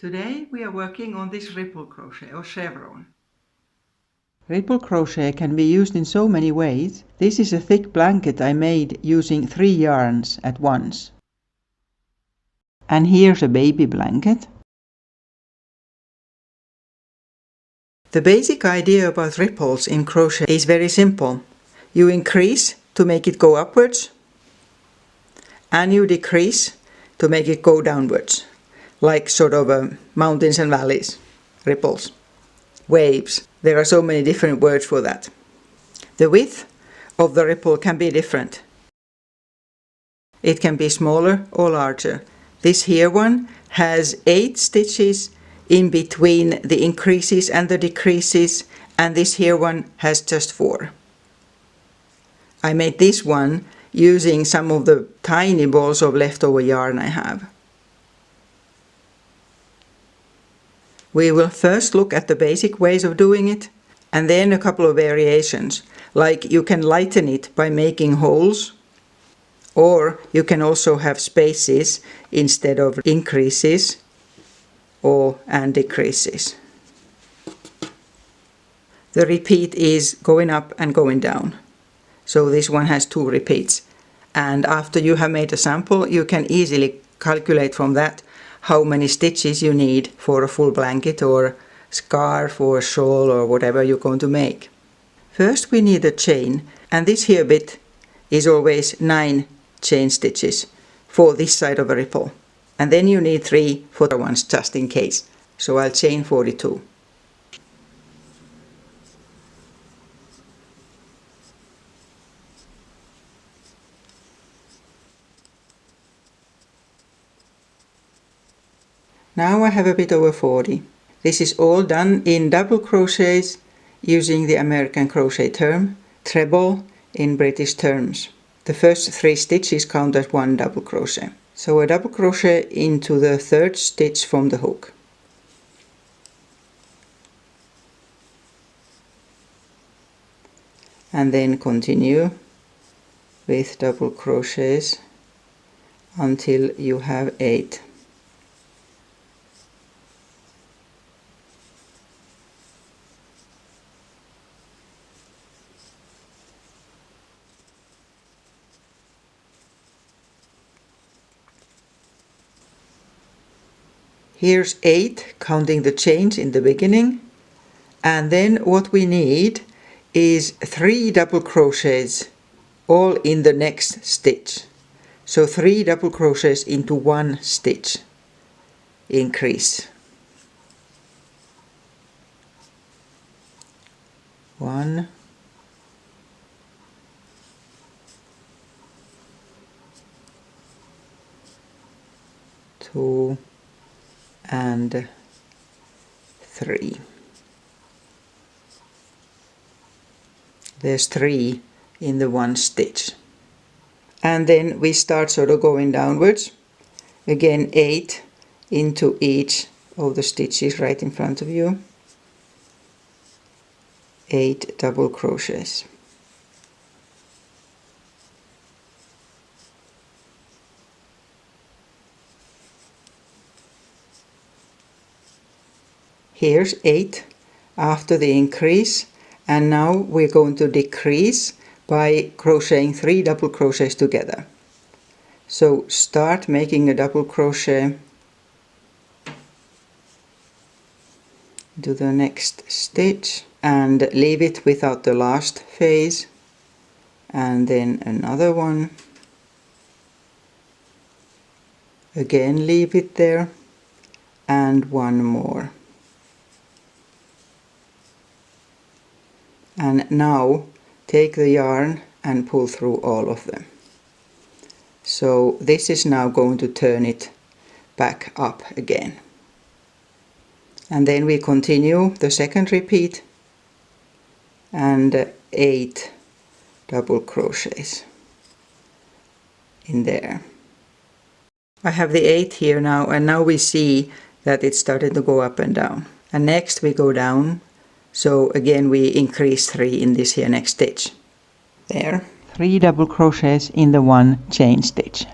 Today we are working on this ripple crochet or chevron. Ripple crochet can be used in so many ways. This is a thick blanket I made using 3 yarns at once. And here's a baby blanket. The basic idea about ripples in crochet is very simple. You increase to make it go upwards and you decrease to make it go downwards, like sort of mountains and valleys, ripples, waves. There are so many different words for that. The width of the ripple can be different. It can be smaller or larger. This here one has 8 stitches in between the increases and the decreases, and this here one has just 4. I made this one using some of the tiny balls of leftover yarn I have. We will first look at the basic ways of doing it, and then a couple of variations, like you can lighten it by making holes, or you can also have spaces instead of increases and decreases. The repeat is going up and going down. So this one has 2 repeats. And after you have made a sample, you can easily calculate from that how many stitches you need for a full blanket or scarf or shawl or whatever you're going to make. First we need a chain, and this here bit is always 9 chain stitches for this side of a ripple. And then you need 3 for the ones just in case. So I'll chain 42. Now I have a bit over 40. This is all done in double crochets using the American crochet term, treble in British terms. The first 3 stitches count as 1 double crochet. So a double crochet into the 3rd stitch from the hook. And then continue with double crochets until you have 8. Here's 8, counting the chains in the beginning, and then what we need is 3 double crochets all in the next stitch. So 3 double crochets into 1 stitch. Increase. 1, 2, and 3. There's 3 in the 1 stitch. And then we start sort of going downwards. Again 8 into each of the stitches right in front of you. 8 double crochets. Here's 8 after the increase, and now we're going to decrease by crocheting 3 double crochets together. So start making a double crochet, do the next stitch and leave it without the last phase, and then another one, again leave it there, and one more. And now take the yarn and pull through all of them. So this is now going to turn it back up again. And then we continue the second repeat and 8 double crochets in there. I have the 8 here now, and now we see that it's starting to go up and down. And next we go down. So again we increase 3 in this here next stitch. There. 3 double crochets in the 1 chain stitch.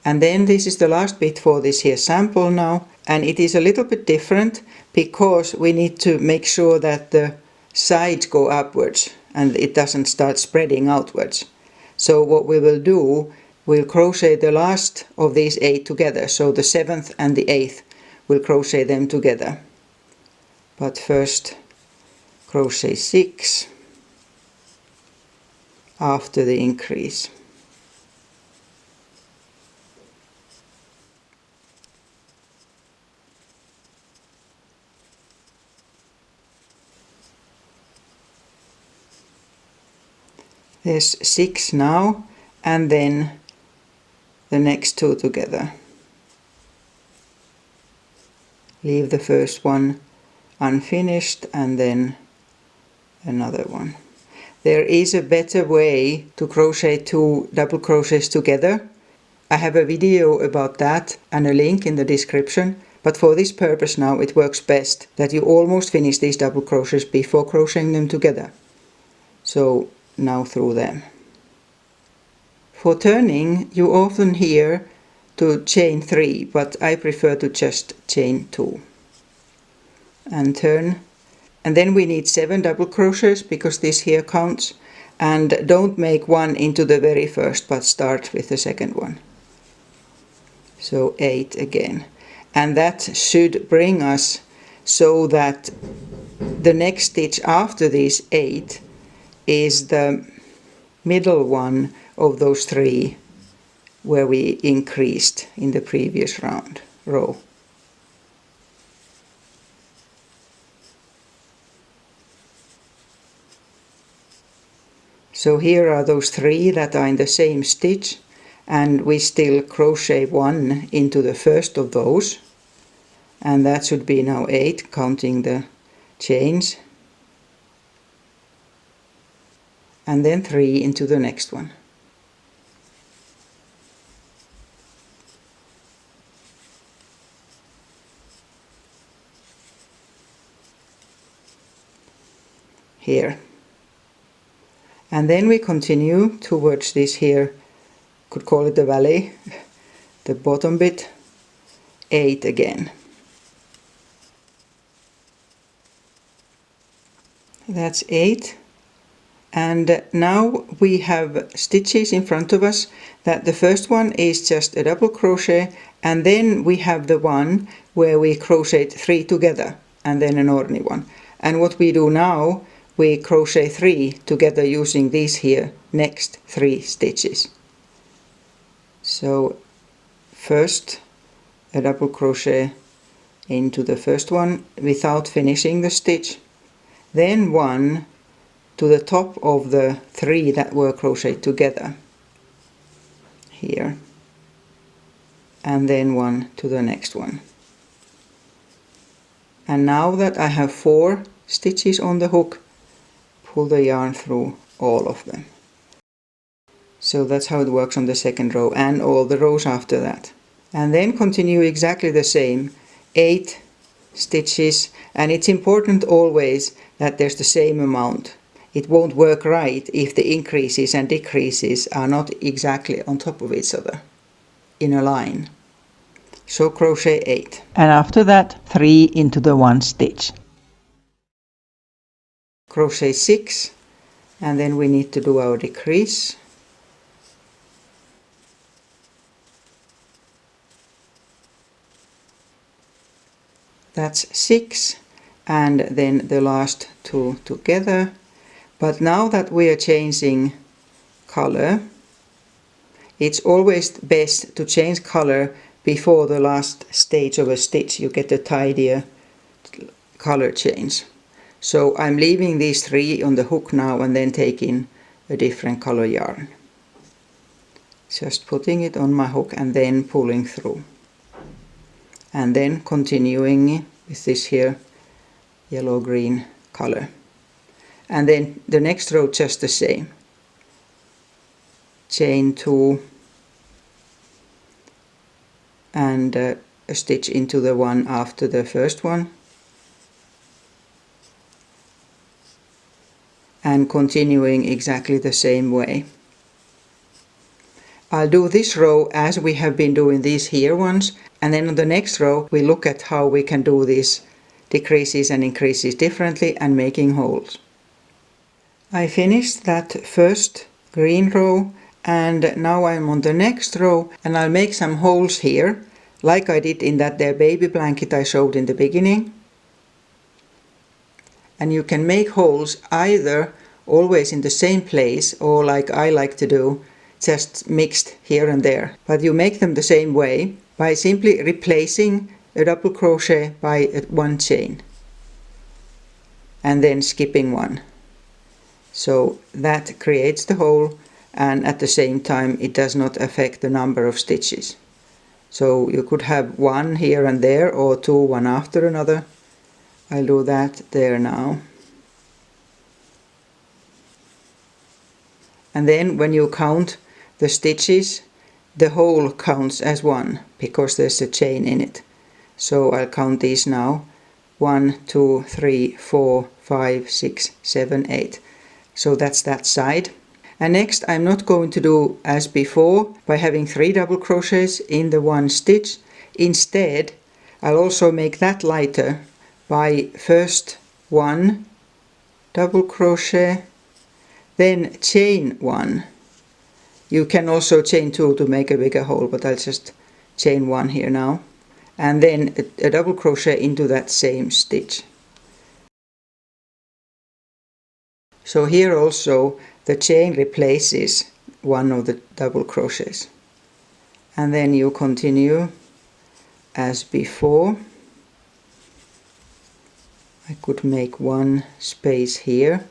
And then this is the last bit for this here sample now, and it is a little bit different because we need to make sure that the sides go upwards and it doesn't start spreading outwards. So what we will do, we'll crochet the last of these 8 together, so the 7th and the 8th, we'll crochet them together. But first crochet 6 after the increase. There's 6 now, and then the next 2 together. Leave the first one unfinished and then another one. There is a better way to crochet 2 double crochets together. I have a video about that and a link in the description, but for this purpose now it works best that you almost finish these double crochets before crocheting them together. So now through them. For turning, you often hear to chain 3, but I prefer to just chain 2 and turn. And then we need 7 double crochets because this here counts, and don't make one into the very first but start with the second one. So 8 again, and that should bring us so that the next stitch after these 8 is the middle one of those 3 where we increased in the previous row. So here are those 3 that are in the same stitch, and we still crochet 1 into the first of those, and that should be now 8 counting the chains, and then 3 into the next one. Here. And then we continue towards this here, could call it the valley, the bottom bit, 8 again. That's 8. And now we have stitches in front of us that the first one is just a double crochet, and then we have the one where we crochet 3 together and then an ordinary one. And what we do now, we crochet 3 together using these here next 3 stitches. So first a double crochet into the first one without finishing the stitch, then 1 to the top of the 3 that were crocheted together here, and then 1 to the next one. And now that I have 4 stitches on the hook, pull the yarn through all of them. So that's how it works on the second row and all the rows after that. And then continue exactly the same, 8 stitches, and it's important always that there's the same amount. It won't work right if the increases and decreases are not exactly on top of each other in a line. So crochet 8. And after that 3 into the 1 stitch. Crochet 6, and then we need to do our decrease. That's 6, and then the last 2 together. But now that we are changing color, it's always best to change color before the last stage of a stitch. You get a tidier color change. So I'm leaving these 3 on the hook now and then taking a different color yarn. Just putting it on my hook and then pulling through. And then continuing with this here yellow-green color. And then the next row just the same. Chain 2 and a stitch into the one after the first one. And continuing exactly the same way. I'll do this row as we have been doing these here ones, and then on the next row we look at how we can do these decreases and increases differently and making holes. I finished that first green row, and now I'm on the next row, and I'll make some holes here like I did in that there baby blanket I showed in the beginning. And you can make holes either always in the same place, or like I like to do, just mixed here and there. But you make them the same way by simply replacing a double crochet by one chain and then skipping one. So that creates the hole, and at the same time it does not affect the number of stitches. So you could have one here and there, or two one after another. I'll do that there now. And then when you count the stitches, the hole counts as one because there's a chain in it. So I'll count these now. 1, 2, 3, 4, 5, 6, 7, 8. So that's that side. And next I'm not going to do as before by having 3 double crochets in the one stitch. Instead, I'll also make that lighter by first 1 double crochet, then chain 1. You can also chain 2 to make a bigger hole, but I'll just chain 1 here now, and then a double crochet into that same stitch. So here also the chain replaces one of the double crochets, and then you continue as before. I could make one space here,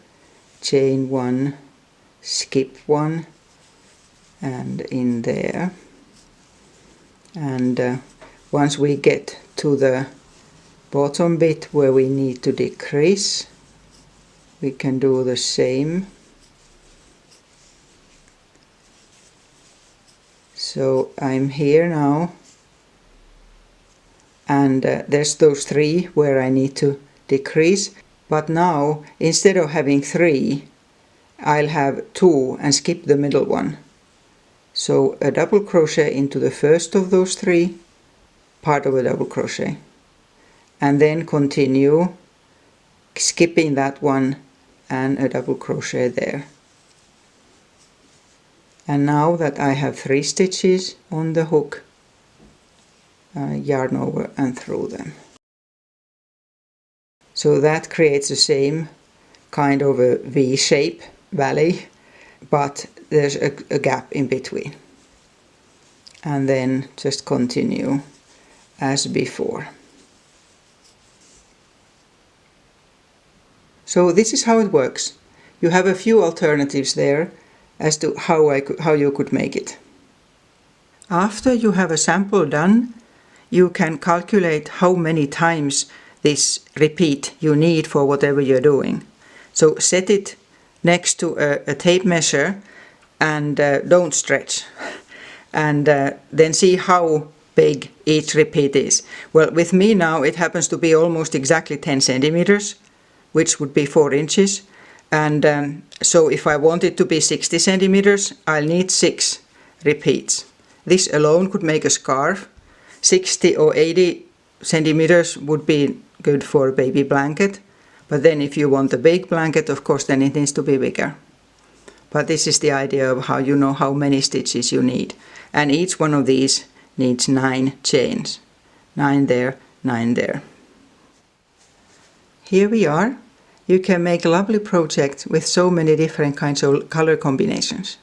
chain 1, skip 1, and in there. And once we get to the bottom bit where we need to decrease, we can do the same. So I'm here now, and there's those 3 where I need to decrease, but now instead of having 3, I'll have 2 and skip the middle one. So a double crochet into the first of those 3, part of a double crochet, and then continue skipping that one and a double crochet there. And now that I have 3 stitches on the hook, yarn over and through them. So that creates the same kind of a V-shape valley, but there's a gap in between. And then just continue as before. So this is how it works. You have a few alternatives there as to how you could make it. After you have a sample done, you can calculate how many times this repeat you need for whatever you're doing. So set it next to a tape measure and don't stretch. And then see how big each repeat is. Well, with me now it happens to be almost exactly 10 centimeters, which would be 4 inches. And so if I want it to be 60 centimeters, I'll need 6 repeats. This alone could make a scarf. 60 or 80 centimeters would be good for a baby blanket. But then if you want a big blanket, of course, then it needs to be bigger. But this is the idea of how you know how many stitches you need. And each one of these needs 9 chains. 9 there, 9 there. Here we are. You can make a lovely project with so many different kinds of color combinations.